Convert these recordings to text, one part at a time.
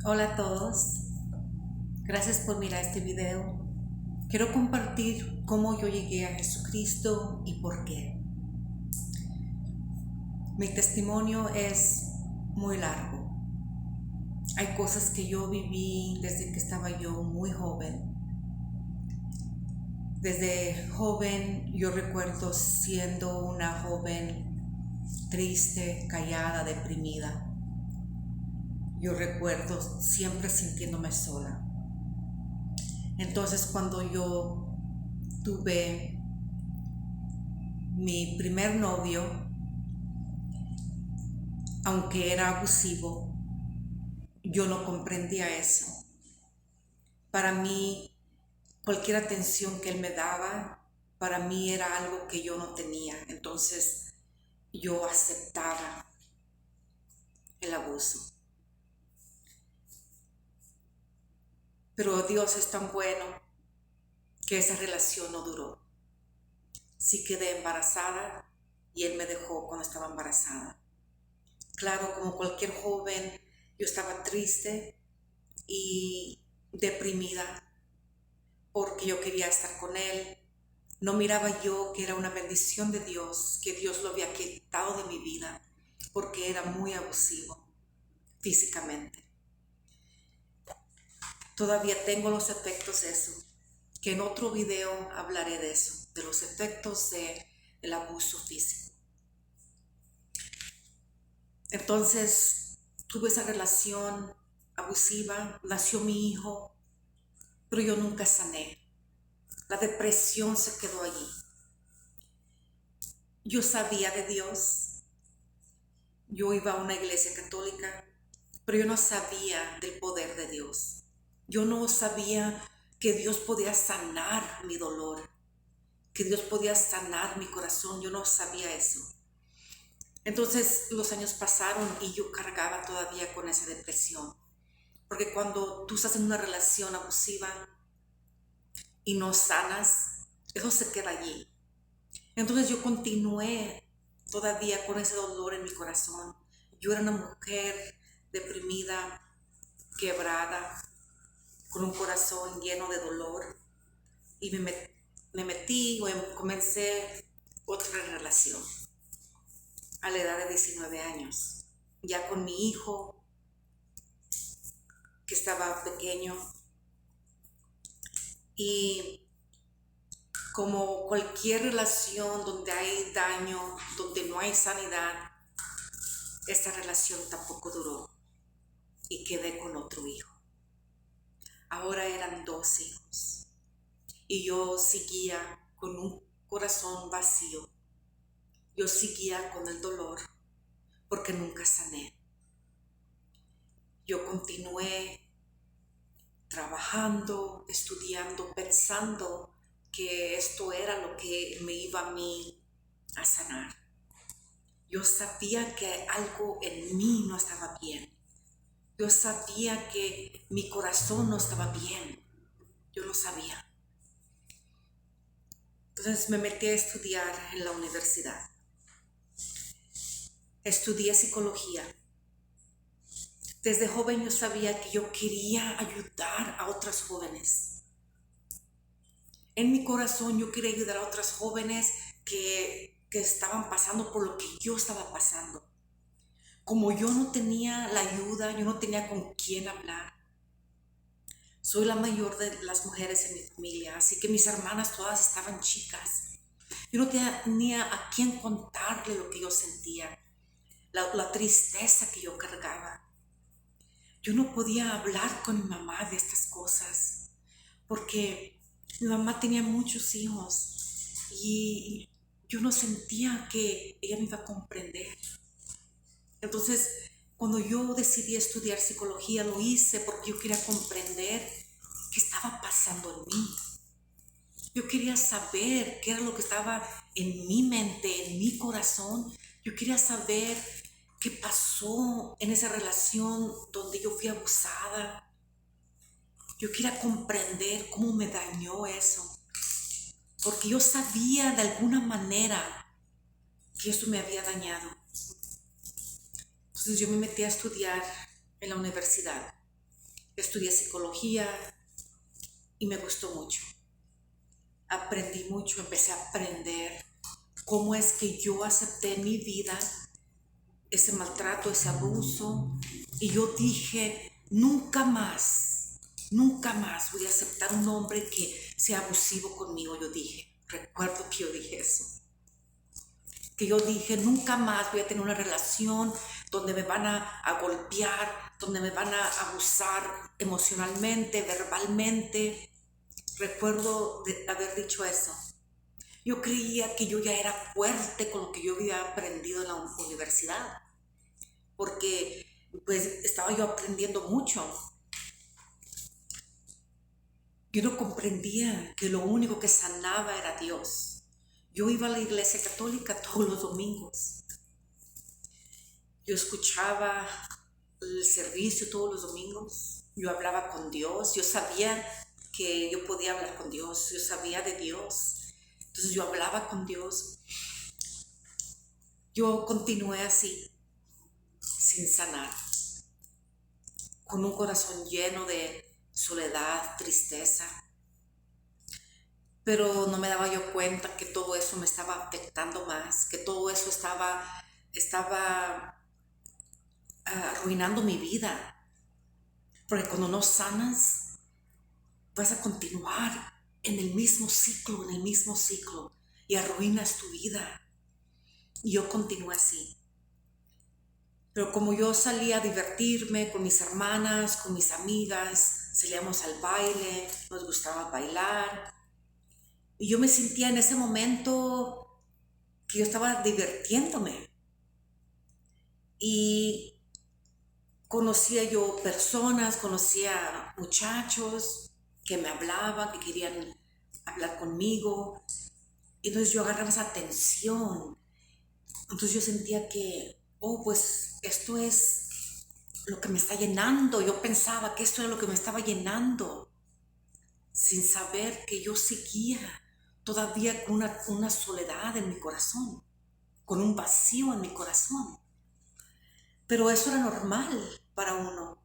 Hola a todos, gracias por mirar este video. Quiero compartir cómo yo llegué a Jesucristo y por qué. Mi testimonio es muy largo. Hay cosas que yo viví desde que estaba yo muy joven. Desde joven yo recuerdo siendo una joven triste, callada, deprimida. Yo recuerdo siempre sintiéndome sola. Entonces cuando yo tuve mi primer novio, aunque era abusivo, yo no comprendía eso. Para mí, cualquier atención que él me daba, para mí era algo que yo no tenía. Entonces, yo aceptaba el abuso. Pero Dios es tan bueno que esa relación no duró. Sí quedé embarazada y él me dejó cuando estaba embarazada. Claro, como cualquier joven, yo estaba triste y deprimida porque yo quería estar con él. No miraba yo que era una bendición de Dios, que Dios lo había quitado de mi vida porque era muy abusivo físicamente. Todavía tengo los efectos de eso, que en otro video hablaré de eso, de los efectos del abuso físico. Entonces tuve esa relación abusiva, nació mi hijo, pero yo nunca sané. La depresión se quedó allí. Yo sabía de Dios, yo iba a una iglesia católica, pero yo no sabía del poder de Dios. Yo no sabía que Dios podía sanar mi dolor, que Dios podía sanar mi corazón. Yo no sabía eso. Entonces los años pasaron y yo cargaba todavía con esa depresión. Porque cuando tú estás en una relación abusiva y no sanas, eso se queda allí. Entonces yo continué todavía con ese dolor en mi corazón. Yo era una mujer deprimida, quebrada, con un corazón lleno de dolor. Y me metí o comencé otra relación a la edad de 19 años. Ya con mi hijo, que estaba pequeño. Y como cualquier relación donde hay daño, donde no hay sanidad, esta relación tampoco duró y quedé con otro hijo. Ahora eran 2 hijos y yo seguía con un corazón vacío. Yo seguía con el dolor porque nunca sané. Yo continué trabajando, estudiando, pensando que esto era lo que me iba a mí a sanar. Yo sabía que algo en mí no estaba bien. Yo sabía que mi corazón no estaba bien. Yo lo sabía. Entonces me metí a estudiar en la universidad. Estudié psicología. Desde joven yo sabía que yo quería ayudar a otras jóvenes. En mi corazón yo quería ayudar a otras jóvenes que estaban pasando por lo que yo estaba pasando. Como yo no tenía la ayuda, yo no tenía con quién hablar. Soy la mayor de las mujeres en mi familia, así que mis hermanas todas estaban chicas. Yo no tenía a quién contarle lo que yo sentía, la tristeza que yo cargaba. Yo no podía hablar con mi mamá de estas cosas, porque mi mamá tenía muchos hijos y yo no sentía que ella me iba a comprender. Entonces, cuando yo decidí estudiar psicología, lo hice porque yo quería comprender qué estaba pasando en mí. Yo quería saber qué era lo que estaba en mi mente, en mi corazón. Yo quería saber qué pasó en esa relación donde yo fui abusada. Yo quería comprender cómo me dañó eso. Porque yo sabía de alguna manera que eso me había dañado. Entonces yo me metí a estudiar en la universidad. Estudié psicología y me gustó mucho. Aprendí mucho, empecé a aprender cómo es que yo acepté en mi vida ese maltrato, ese abuso, y yo dije, nunca más voy a aceptar un hombre que sea abusivo conmigo. Yo dije, recuerdo que yo dije eso, que yo dije, nunca más voy a tener una relación donde me van a golpear, donde me van a abusar emocionalmente, verbalmente. Recuerdo de haber dicho eso. Yo creía que yo ya era fuerte con lo que yo había aprendido en la universidad, porque pues estaba yo aprendiendo mucho. Yo no comprendía que lo único que sanaba era Dios. Yo iba a la iglesia católica todos los domingos. Yo escuchaba el servicio todos los domingos. Yo hablaba con Dios. Yo sabía que yo podía hablar con Dios. Yo sabía de Dios. Entonces yo hablaba con Dios. Yo continué así, sin sanar, con un corazón lleno de soledad, tristeza. Pero no me daba yo cuenta que todo eso me estaba afectando más, que todo eso estaba arruinando mi vida. Porque cuando no sanas, vas a continuar en el mismo ciclo, y arruinas tu vida. Y yo continué así. Pero como yo salía a divertirme con mis hermanas, con mis amigas, salíamos al baile, nos gustaba bailar. Y yo me sentía en ese momento que yo estaba divirtiéndome. Y conocía yo personas, conocía muchachos que me hablaban, que querían hablar conmigo. Y entonces yo agarraba esa atención. Entonces yo sentía que, pues esto es lo que me está llenando. Yo pensaba que esto era lo que me estaba llenando, sin saber que yo seguía todavía con una soledad en mi corazón, con un vacío en mi corazón. Pero eso era normal para uno.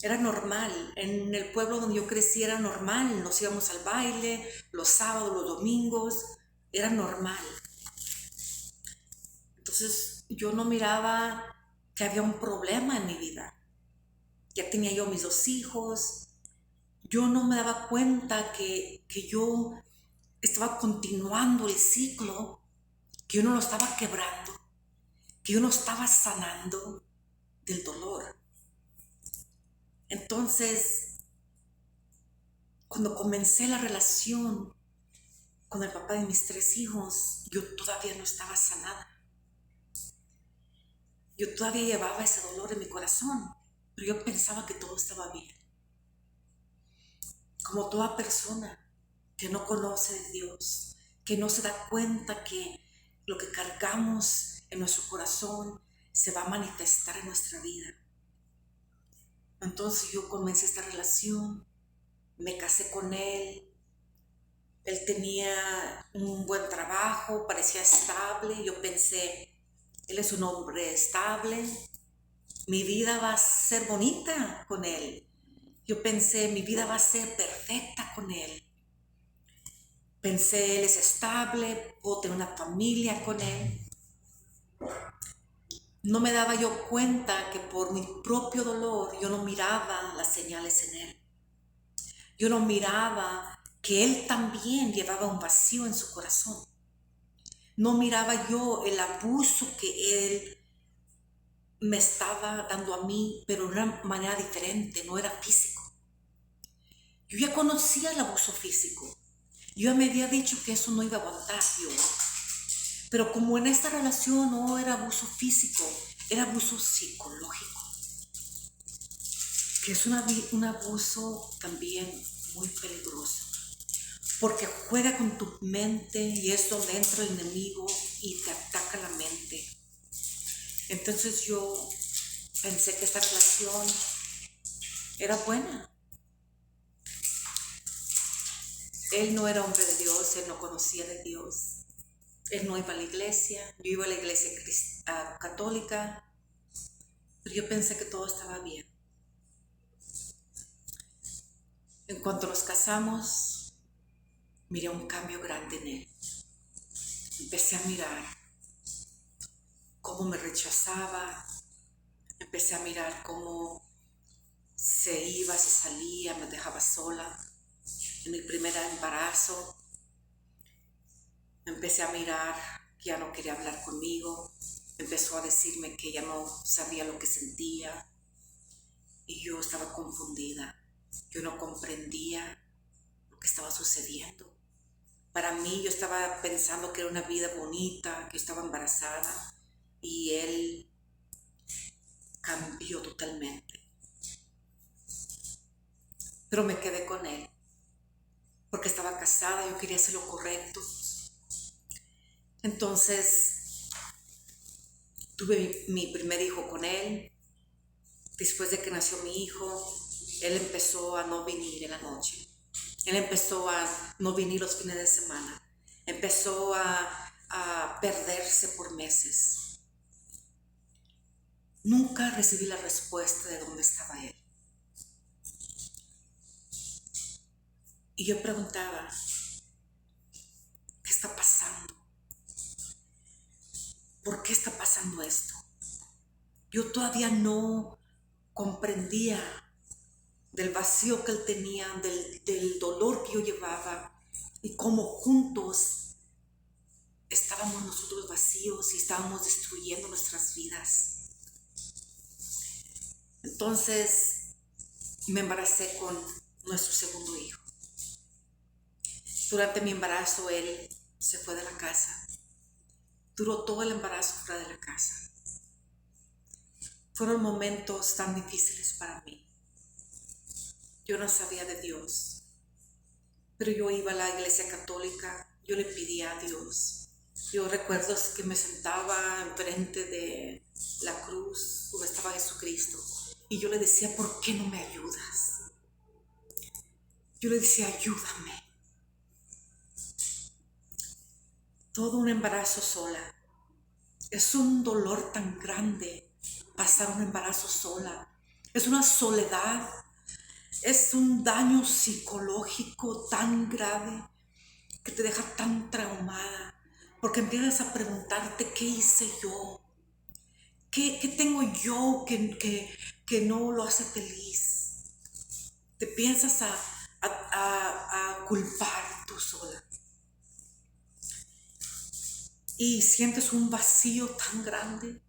Era normal. En el pueblo donde yo crecí era normal. Nos íbamos al baile los sábados, los domingos. Era normal. Entonces yo no miraba que había un problema en mi vida. Ya tenía yo mis 2 hijos. Yo no me daba cuenta que yo estaba continuando el ciclo, que yo no lo estaba quebrando, que yo no estaba sanando del dolor. Entonces, cuando comencé la relación con el papá de mis 3 hijos, yo todavía no estaba sanada. Yo todavía llevaba ese dolor en mi corazón, pero yo pensaba que todo estaba bien. Como toda persona que no conoce de Dios, que no se da cuenta que lo que cargamos en nuestro corazón se va a manifestar en nuestra vida. Entonces yo comencé esta relación, me casé con él. Él tenía un buen trabajo, parecía estable. Yo pensé, él es un hombre estable, mi vida va a ser bonita con él. Yo pensé, mi vida va a ser perfecta con él. Pensé, él es estable, puedo tener una familia con él. No me daba yo cuenta que por mi propio dolor yo no miraba las señales en él. Yo no miraba que él también llevaba un vacío en su corazón. No miraba yo el abuso que él me estaba dando a mí, pero de una manera diferente, no era físico. Yo ya conocía el abuso físico. Yo ya me había dicho que eso no iba a aguantar yo. Pero como en esta relación no era abuso físico, era abuso psicológico, que es un abuso también muy peligroso, porque juega con tu mente y es donde entra el enemigo y te ataca la mente. Entonces yo pensé que esta relación era buena. Él no era hombre de Dios, él no conocía de Dios. Él no iba a la iglesia, yo iba a la iglesia católica, pero yo pensé que todo estaba bien. En cuanto nos casamos, miré un cambio grande en él. Empecé a mirar cómo me rechazaba, empecé a mirar cómo se iba, se salía, me dejaba sola. En mi primer embarazo, empecé a mirar que ya no quería hablar conmigo, empezó a decirme que ya no sabía lo que sentía y yo estaba confundida, yo no comprendía lo que estaba sucediendo. Para mí yo estaba pensando que era una vida bonita, que estaba embarazada y él cambió totalmente. Pero me quedé con él porque estaba casada, yo quería hacer lo correcto. Entonces tuve mi primer hijo con él. Después de que nació mi hijo, él empezó a no venir en la noche. Él empezó a no venir los fines de semana. Empezó a perderse por meses. Nunca recibí la respuesta de dónde estaba él. Y yo preguntaba, ¿qué está pasando? ¿Por qué está pasando esto? Yo todavía no comprendía del vacío que él tenía, del dolor que yo llevaba y cómo juntos estábamos nosotros vacíos y estábamos destruyendo nuestras vidas. Entonces me embaracé con nuestro segundo hijo. Durante mi embarazo él se fue de la casa. Duró todo el embarazo fuera de la casa. Fueron momentos tan difíciles para mí. Yo no sabía de Dios, pero yo iba a la iglesia católica, yo le pedía a Dios. Yo recuerdo que me sentaba enfrente de la cruz donde estaba Jesucristo y yo le decía, ¿por qué no me ayudas? Yo le decía, ayúdame. Todo un embarazo sola. Es un dolor tan grande pasar un embarazo sola. Es una soledad. Es un daño psicológico tan grave que te deja tan traumada. Porque empiezas a preguntarte, ¿qué hice yo? ¿Qué tengo yo que no lo hace feliz? Te piensas a culpar tú sola. Y sientes un vacío tan grande.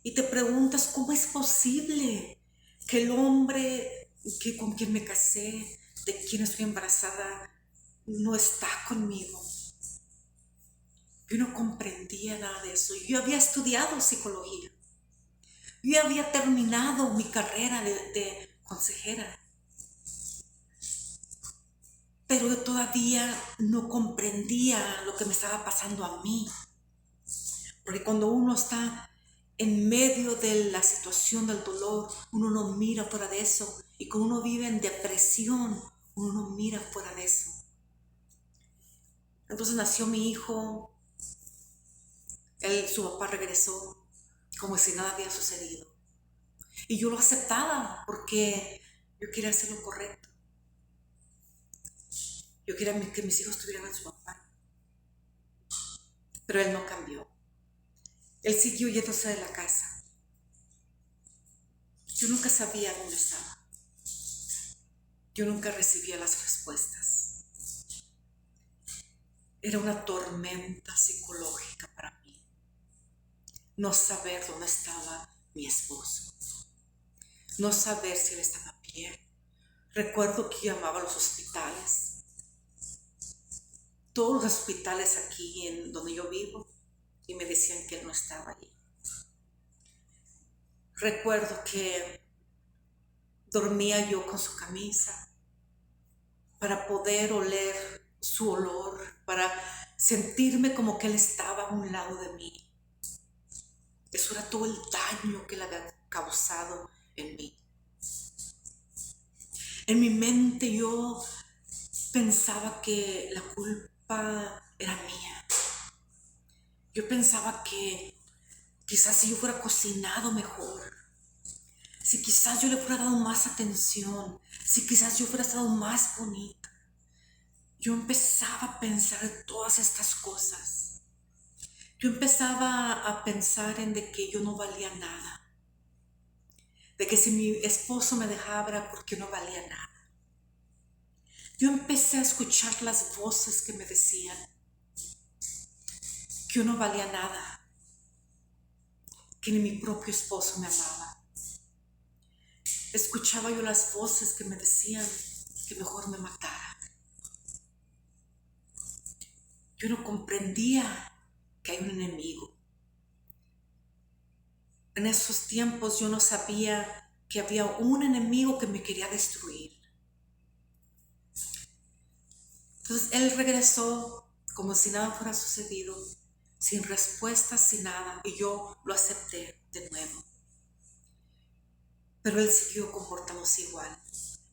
Y te preguntas, ¿cómo es posible que el hombre con quien me casé, de quien estoy embarazada, no está conmigo? Yo no comprendía nada de eso. Yo había estudiado psicología. Yo había terminado mi carrera de consejera. Pero yo todavía no comprendía lo que me estaba pasando a mí. Porque cuando uno está en medio de la situación del dolor, uno no mira fuera de eso. Y cuando uno vive en depresión, uno no mira fuera de eso. Entonces nació mi hijo, su papá regresó como si nada había sucedido. Y yo lo aceptaba porque yo quería hacer lo correcto. Yo quería que mis hijos tuvieran a su papá. Pero él no cambió. Él siguió yéndose de la casa. Yo nunca sabía dónde estaba. Yo nunca recibía las respuestas. Era una tormenta psicológica para mí. No saber dónde estaba mi esposo. No saber si él estaba bien. Recuerdo que llamaba a los hospitales. Todos los hospitales aquí en donde yo vivo. Y me decían que él no estaba allí. Recuerdo que dormía yo con su camisa para poder oler su olor, para sentirme como que él estaba a un lado de mí. Eso era todo el daño que él había causado en mí. En mi mente yo pensaba que la culpa era mía. Yo pensaba que quizás si yo fuera cocinado mejor, si quizás yo le fuera dado más atención, si quizás yo fuera estado más bonita. Yo empezaba a pensar en todas estas cosas. Yo empezaba a pensar en de que yo no valía nada. De que si mi esposo me dejaba era porque no valía nada. Yo empecé a escuchar las voces que me decían que yo no valía nada, que ni mi propio esposo me amaba. Escuchaba yo las voces que me decían que mejor me matara. Yo no comprendía que hay un enemigo. En esos tiempos yo no sabía que había un enemigo que me quería destruir. Entonces él regresó como si nada fuera sucedido, sin respuestas, sin nada, y yo lo acepté de nuevo. Pero él siguió comportándose igual.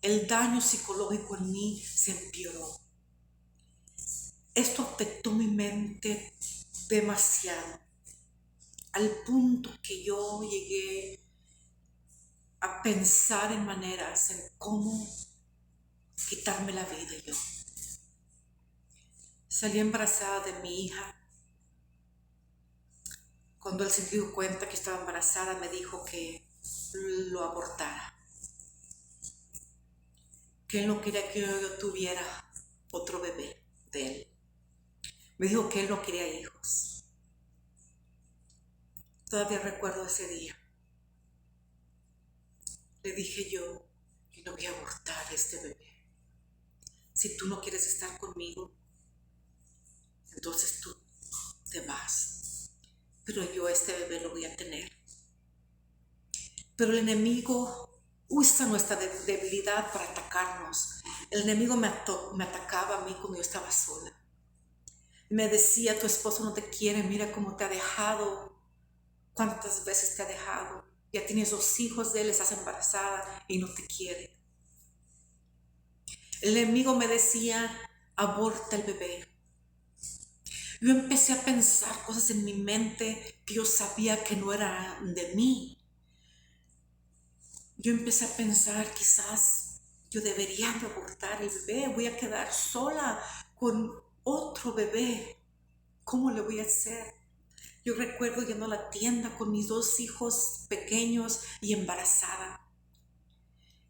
El daño psicológico en mí se empeoró. Esto afectó mi mente demasiado, al punto que yo llegué a pensar en maneras en cómo quitarme la vida yo. Salí embarazada de mi hija. Cuando él se dio cuenta que estaba embarazada, me dijo que lo abortara. Que él no quería que yo tuviera otro bebé de él. Me dijo que él no quería hijos. Todavía recuerdo ese día. Le dije yo no voy a abortar a este bebé. Si tú no quieres estar conmigo, entonces tú te vas. Pero yo este bebé lo voy a tener. Pero el enemigo usa nuestra debilidad para atacarnos. El enemigo me atacaba a mí cuando yo estaba sola. Me decía, tu esposo no te quiere, mira cómo te ha dejado. ¿Cuántas veces te ha dejado? Ya tienes 2 hijos de él, estás embarazada y no te quiere. El enemigo me decía, aborta el bebé. Yo empecé a pensar cosas en mi mente que yo sabía que no eran de mí. Yo empecé a pensar, quizás yo debería abortar el bebé, voy a quedar sola con otro bebé. ¿Cómo le voy a hacer? Yo recuerdo yendo a la tienda con mis 2 hijos pequeños y embarazada.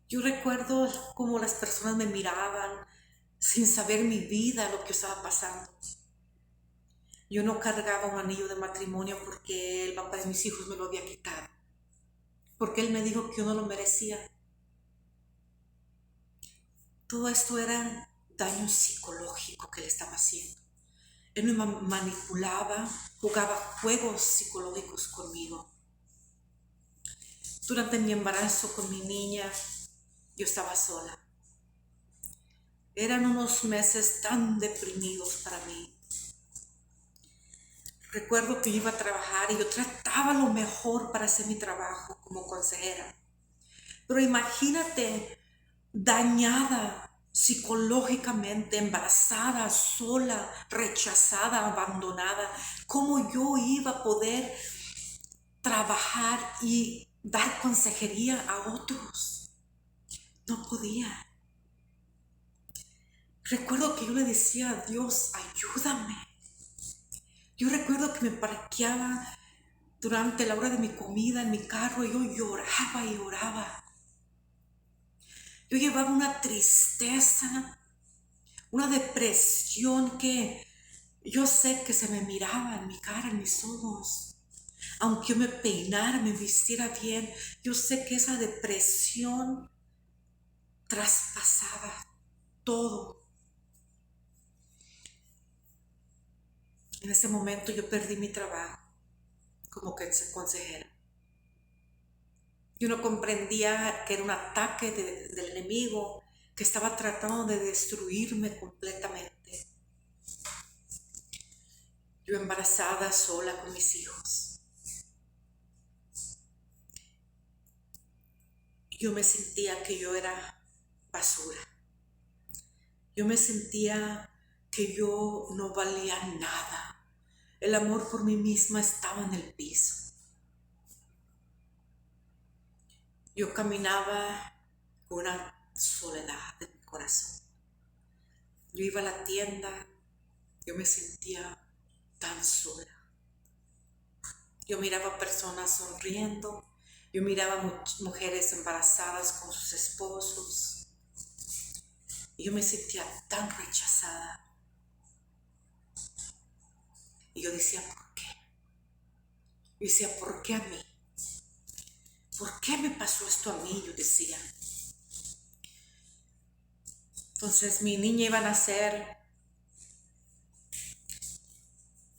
Yo recuerdo cómo las personas me miraban sin saber mi vida, lo que estaba pasando. Yo no cargaba un anillo de matrimonio porque el papá de mis hijos me lo había quitado. Porque él me dijo que yo no lo merecía. Todo esto era daño psicológico que le estaba haciendo. Él me manipulaba, jugaba juegos psicológicos conmigo. Durante mi embarazo con mi niña, yo estaba sola. Eran unos meses tan deprimidos para mí. Recuerdo que iba a trabajar y yo trataba lo mejor para hacer mi trabajo como consejera. Pero imagínate, dañada psicológicamente, embarazada, sola, rechazada, abandonada, ¿cómo yo iba a poder trabajar y dar consejería a otros? No podía. Recuerdo que yo le decía a Dios, ayúdame. Yo recuerdo que me parqueaba durante la hora de mi comida en mi carro y yo lloraba y lloraba. Yo llevaba una tristeza, una depresión que yo sé que se me miraba en mi cara, en mis ojos. Aunque yo me peinara, me vistiera bien, yo sé que esa depresión traspasaba todo. En ese momento yo perdí mi trabajo como consejera. Yo no comprendía que era un ataque del enemigo que estaba tratando de destruirme completamente. Yo embarazada, sola con mis hijos. Yo me sentía que yo era basura. Yo me sentía que yo no valía nada. El amor por mí misma estaba en el piso. Yo caminaba con una soledad en mi corazón. Yo iba a la tienda, yo me sentía tan sola. Yo miraba personas sonriendo, yo miraba mujeres embarazadas con sus esposos, y yo me sentía tan rechazada. Y yo decía, ¿por qué? Yo decía, ¿por qué a mí? ¿Por qué me pasó esto a mí? Yo decía. Entonces mi niña iba a nacer.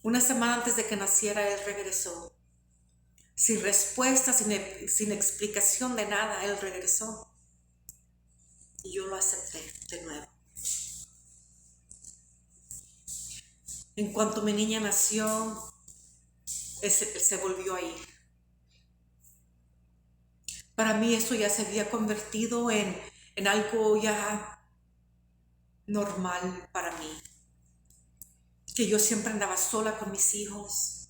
Una semana antes de que naciera, él regresó. Sin respuesta, sin explicación de nada, él regresó. Y yo lo acepté de nuevo. En cuanto mi niña nació, él se volvió a ir. Para mí eso ya se había convertido en algo ya normal para mí. Que yo siempre andaba sola con mis hijos.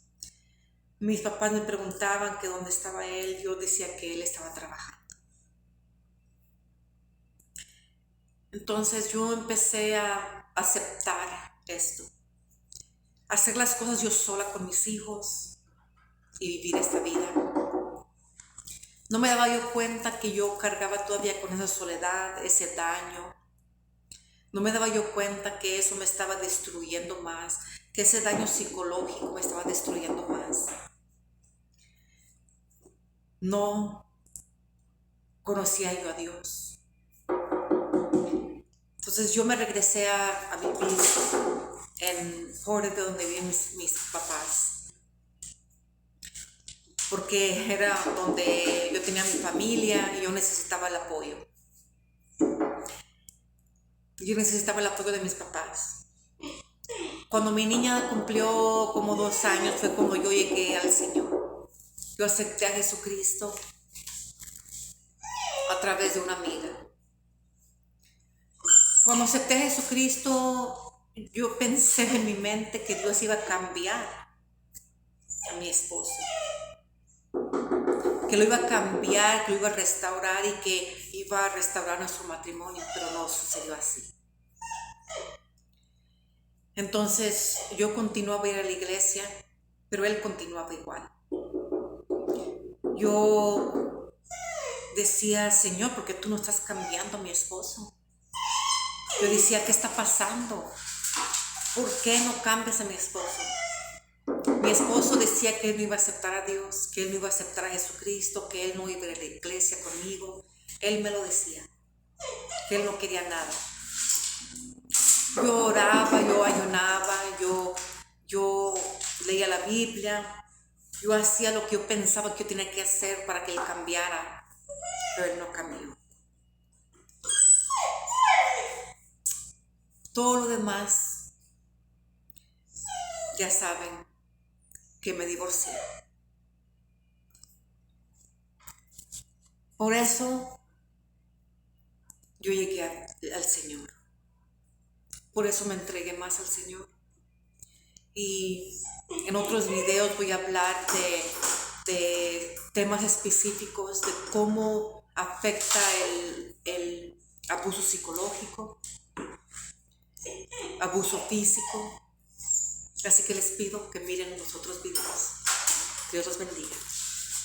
Mis papás me preguntaban que dónde estaba él. Yo decía que él estaba trabajando. Entonces yo empecé a aceptar esto. Hacer las cosas yo sola con mis hijos y vivir esta vida. No me daba yo cuenta que yo cargaba todavía con esa soledad, ese daño. No me daba yo cuenta que eso me estaba destruyendo más, que ese daño psicológico me estaba destruyendo más. No conocía yo a Dios. Entonces yo me regresé a vivir en Florida, donde viven mis papás, porque era donde yo tenía mi familia y yo necesitaba el apoyo. Yo necesitaba el apoyo de mis papás. Cuando mi niña cumplió como 2 años fue cuando yo llegué al Señor. Yo acepté a Jesucristo a través de una amiga. Cuando acepté a Jesucristo, yo pensé en mi mente que Dios iba a cambiar a mi esposo. Que lo iba a cambiar, que lo iba a restaurar y que iba a restaurar nuestro matrimonio, pero no sucedió así. Entonces yo continuaba a ir a la iglesia, pero él continuaba igual. Yo decía, Señor, ¿por qué tú no estás cambiando a mi esposo? Yo decía, ¿qué está pasando? ¿Por qué no cambias a mi esposo? Mi esposo decía que él no iba a aceptar a Dios, que él no iba a aceptar a Jesucristo, que él no iba a ir a la iglesia conmigo. Él me lo decía, que él no quería nada. Yo oraba, yo ayunaba, yo leía la Biblia, yo hacía lo que yo pensaba que yo tenía que hacer para que él cambiara, pero él no cambió. Todo lo demás, ya saben que me divorcié. Por eso yo llegué al Señor. Por eso me entregué más al Señor. Y en otros videos voy a hablar de temas específicos, de cómo afecta el abuso psicológico, abuso físico. Así que les pido que miren los otros videos. Dios los bendiga.